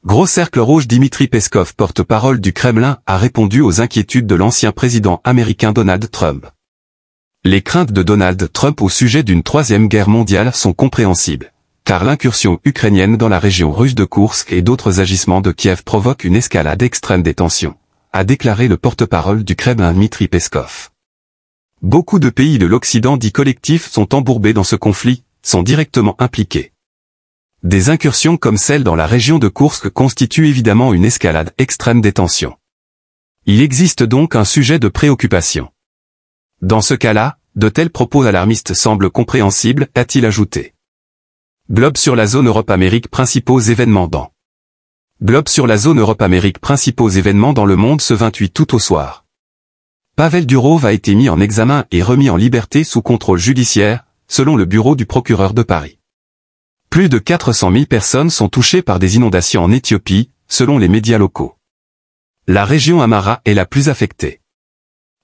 Gros cercle rouge. Dmitri Peskov, porte-parole du Kremlin, a répondu aux inquiétudes de l'ancien président américain Donald Trump. Les craintes de Donald Trump au sujet d'une troisième guerre mondiale sont compréhensibles, car l'incursion ukrainienne dans la région russe de Koursk et d'autres agissements de Kiev provoquent une escalade extrême des tensions, a déclaré le porte-parole du Kremlin Dmitri Peskov. Beaucoup de pays de l'Occident dit collectif sont embourbés dans ce conflit, sont directement impliqués. Des incursions comme celle dans la région de Koursk constituent évidemment une escalade extrême des tensions. Il existe donc un sujet de préoccupation. Dans ce cas-là, de tels propos alarmistes semblent compréhensibles, a-t-il ajouté. Globe sur la zone Europe-Amérique. Principaux événements dans Globe sur la zone Europe-Amérique. Principaux événements dans le monde ce 28 août au soir. Pavel Durov a été mis en examen et remis en liberté sous contrôle judiciaire, selon le bureau du procureur de Paris. Plus de 400 000 personnes sont touchées par des inondations en Éthiopie, selon les médias locaux. La région Amara est la plus affectée.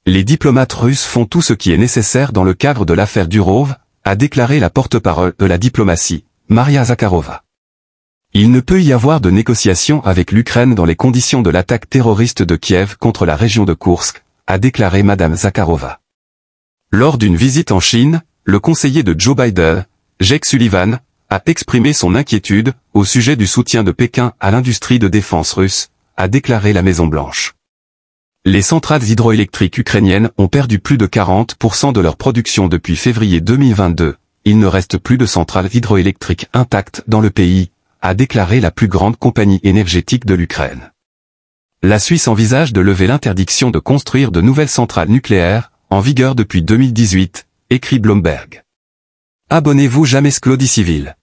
Les diplomates russes font tout ce qui est nécessaire dans le cadre de l'affaire Durov, a déclaré la porte-parole de la diplomatie, Maria Zakharova. Il ne peut y avoir de négociation avec l'Ukraine dans les conditions de l'attaque terroriste de Kiev contre la région de Koursk, a déclaré Madame Zakharova. Lors d'une visite en Chine, le conseiller de Joe Biden, Jake Sullivan, a exprimé son inquiétude au sujet du soutien de Pékin à l'industrie de défense russe, a déclaré la Maison-Blanche. Les centrales hydroélectriques ukrainiennes ont perdu plus de 40% de leur production depuis février 2022. Il ne reste plus de centrales hydroélectriques intactes dans le pays, a déclaré la plus grande compagnie énergétique de l'Ukraine. La Suisse envisage de lever l'interdiction de construire de nouvelles centrales nucléaires, en vigueur depuis 2018, écrit Bloomberg. Abonnez-vous jamais Sclodi Civil.